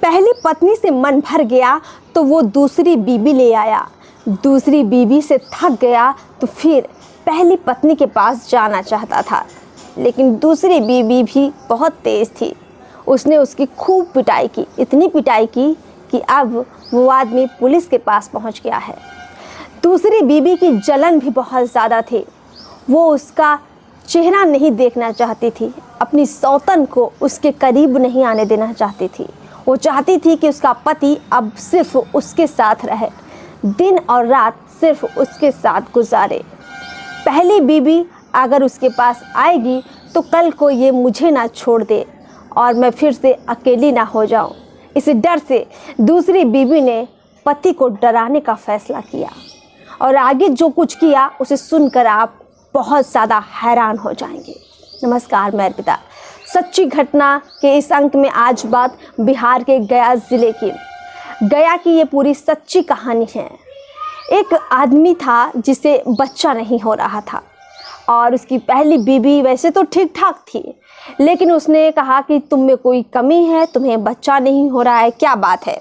पहली पत्नी से मन भर गया तो वो दूसरी बीवी ले आया। दूसरी बीवी से थक गया तो फिर पहली पत्नी के पास जाना चाहता था, लेकिन दूसरी बीवी भी बहुत तेज़ थी। उसने उसकी खूब पिटाई की, इतनी पिटाई की कि अब वो आदमी पुलिस के पास पहुंच गया है। दूसरी बीवी की जलन भी बहुत ज़्यादा थी। वो उसका चेहरा नहीं देखना चाहती थी, अपनी सौतन को उसके करीब नहीं आने देना चाहती थी। वो चाहती थी कि उसका पति अब सिर्फ उसके साथ रहे, दिन और रात सिर्फ उसके साथ गुजारे। पहली बीवी अगर उसके पास आएगी तो कल को ये मुझे ना छोड़ दे और मैं फिर से अकेली ना हो जाऊं। इस डर से दूसरी बीवी ने पति को डराने का फैसला किया और आगे जो कुछ किया उसे सुनकर आप बहुत ज़्यादा हैरान हो जाएंगे। नमस्कार, मैं अर्पिता। सच्ची घटना के इस अंक में आज बात बिहार के गया ज़िले की। गया की ये पूरी सच्ची कहानी है। एक आदमी था जिसे बच्चा नहीं हो रहा था और उसकी पहली बीवी वैसे तो ठीक ठाक थी, लेकिन उसने कहा कि तुम में कोई कमी है, तुम्हें बच्चा नहीं हो रहा है, क्या बात है।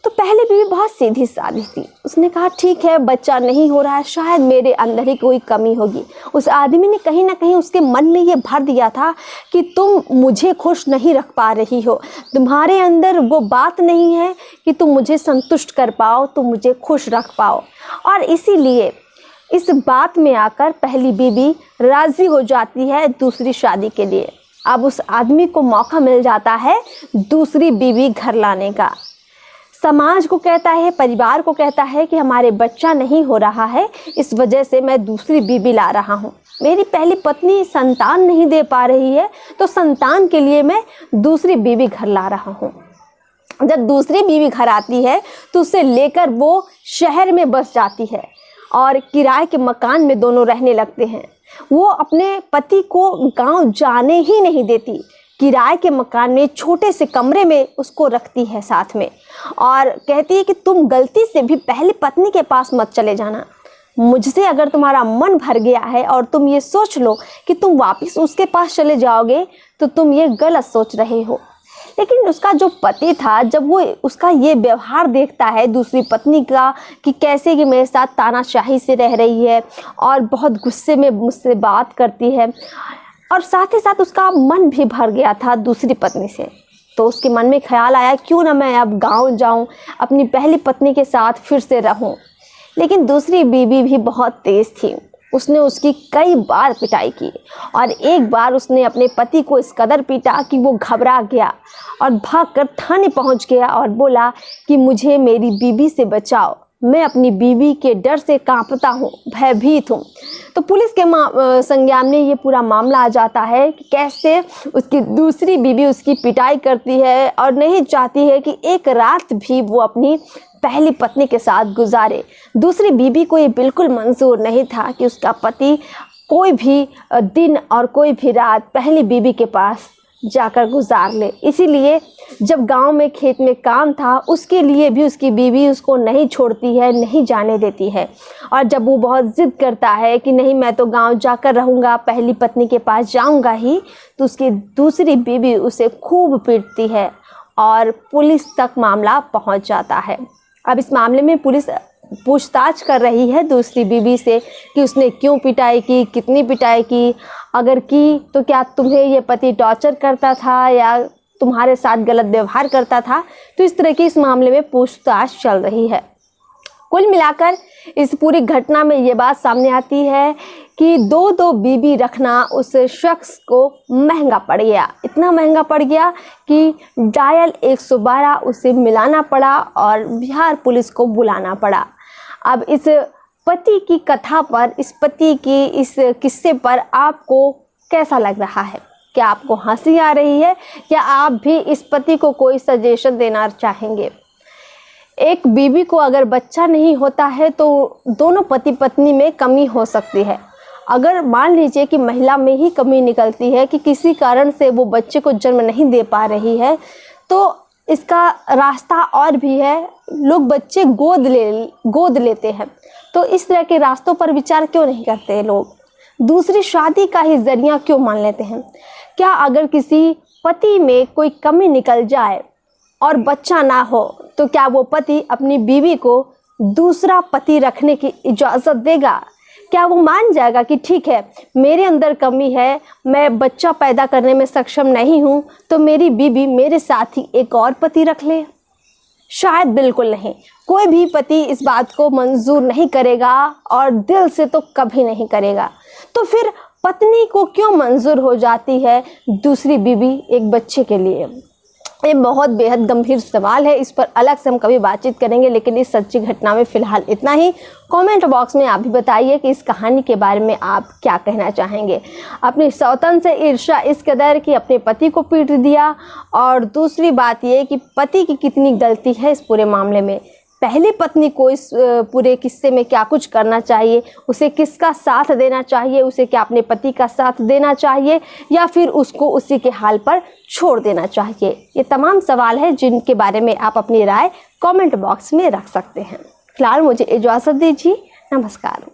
तो पहली बीवी बहुत सीधी सादी थी। उसने कहा ठीक है, बच्चा नहीं हो रहा है, शायद मेरे अंदर ही कोई कमी होगी। उस आदमी ने कहीं ना कहीं उसके मन में ये भर दिया था कि तुम मुझे खुश नहीं रख पा रही हो, तुम्हारे अंदर वो बात नहीं है कि तुम मुझे संतुष्ट कर पाओ, तुम मुझे खुश रख पाओ। और इसीलिए इस बात में आकर पहली बीवी राज़ी हो जाती है दूसरी शादी के लिए। अब उस आदमी को मौका मिल जाता है दूसरी बीवी घर लाने का। समाज को कहता है, परिवार को कहता है कि हमारे बच्चा नहीं हो रहा है, इस वजह से मैं दूसरी बीवी ला रहा हूँ। मेरी पहली पत्नी संतान नहीं दे पा रही है तो संतान के लिए मैं दूसरी बीवी घर ला रहा हूँ। जब दूसरी बीवी घर आती है तो उसे लेकर वो शहर में बस जाती है और किराए के मकान में दोनों रहने लगते हैं। वो अपने पति को गांव जाने ही नहीं देती, किराए के मकान में छोटे से कमरे में उसको रखती है साथ में और कहती है कि तुम गलती से भी पहली पत्नी के पास मत चले जाना। मुझसे अगर तुम्हारा मन भर गया है और तुम ये सोच लो कि तुम वापस उसके पास चले जाओगे तो तुम ये गलत सोच रहे हो। लेकिन उसका जो पति था, जब वो उसका ये व्यवहार देखता है दूसरी पत्नी का कि कैसे कि मेरे साथ तानाशाही से रह रही है और बहुत गुस्से में मुझसे बात करती है, और साथ ही साथ उसका मन भी भर गया था दूसरी पत्नी से, तो उसके मन में ख्याल आया क्यों ना मैं अब गांव जाऊं, अपनी पहली पत्नी के साथ फिर से रहूं। लेकिन दूसरी बीवी भी बहुत तेज़ थी। उसने उसकी कई बार पिटाई की और एक बार उसने अपने पति को इस कदर पीटा कि वो घबरा गया और भागकर थाने पहुंच गया और बोला कि मुझे मेरी बीवी से बचाओ, मैं अपनी बीवी के डर से कांपता हूँ, भयभीत हूँ। तो पुलिस के संज्ञान में ये पूरा मामला आ जाता है कि कैसे उसकी दूसरी बीवी उसकी पिटाई करती है और नहीं चाहती है कि एक रात भी वो अपनी पहली पत्नी के साथ गुजारे। दूसरी बीवी को ये बिल्कुल मंजूर नहीं था कि उसका पति कोई भी दिन और कोई भी रात पहली बीवी के पास जाकर गुजार ले। इसीलिए जब गांव में खेत में काम था उसके लिए भी उसकी बीवी उसको नहीं छोड़ती है, नहीं जाने देती है। और जब वो बहुत ज़िद करता है कि नहीं मैं तो गांव जाकर रहूँगा, पहली पत्नी के पास जाऊँगा ही, तो उसकी दूसरी बीवी उसे खूब पीटती है और पुलिस तक मामला पहुँच जाता है। अब इस मामले में पुलिस पूछताछ कर रही है दूसरी बीवी से कि उसने क्यों पिटाई की, कितनी पिटाई की, अगर की तो क्या तुम्हें ये पति टॉर्चर करता था या तुम्हारे साथ गलत व्यवहार करता था। तो इस तरह की इस मामले में पूछताछ चल रही है। कुल मिलाकर इस पूरी घटना में ये बात सामने आती है कि दो बीवी रखना उस शख्स को महंगा पड़ गया। इतना महंगा पड़ गया कि डायल 112 उसे मिलाना पड़ा और बिहार पुलिस को बुलाना पड़ा। अब इस पति की कथा पर, इस पति की इस किस्से पर आपको कैसा लग रहा है? क्या आपको हंसी आ रही है या आप भी इस पति को कोई सजेशन देना चाहेंगे? एक बीवी को अगर बच्चा नहीं होता है तो दोनों पति पत्नी में कमी हो सकती है। अगर मान लीजिए कि महिला में ही कमी निकलती है कि किसी कारण से वो बच्चे को जन्म नहीं दे पा रही है, तो इसका रास्ता और भी है, लोग बच्चे गोद लेते हैं। तो इस तरह के रास्तों पर विचार क्यों नहीं करते लोग? दूसरी शादी का ही जरिया क्यों मान लेते हैं? क्या अगर किसी पति में कोई कमी निकल जाए और बच्चा ना हो तो क्या वो पति अपनी बीवी को दूसरा पति रखने की इजाज़त देगा? क्या वो मान जाएगा कि ठीक है, मेरे अंदर कमी है, मैं बच्चा पैदा करने में सक्षम नहीं हूँ, तो मेरी बीवी मेरे साथ ही एक और पति रख ले? शायद बिल्कुल नहीं। कोई भी पति इस बात को मंजूर नहीं करेगा और दिल से तो कभी नहीं करेगा। तो फिर पत्नी को क्यों मंजूर हो जाती है दूसरी बीवी एक बच्चे के लिए? ये बहुत बेहद गंभीर सवाल है, इस पर अलग से हम कभी बातचीत करेंगे, लेकिन इस सच्ची घटना में फ़िलहाल इतना ही। कमेंट बॉक्स में आप भी बताइए कि इस कहानी के बारे में आप क्या कहना चाहेंगे। अपनी सौतन से ईर्ष्या इस कदर कि अपने पति को पीट दिया, और दूसरी बात ये कि पति की कितनी गलती है इस पूरे मामले में। पहली पत्नी को इस पूरे किस्से में क्या कुछ करना चाहिए, उसे किसका साथ देना चाहिए, उसे क्या अपने पति का साथ देना चाहिए या फिर उसको उसी के हाल पर छोड़ देना चाहिए? ये तमाम सवाल है जिनके बारे में आप अपनी राय कमेंट बॉक्स में रख सकते हैं। फिलहाल मुझे इजाज़त दीजिए। नमस्कार।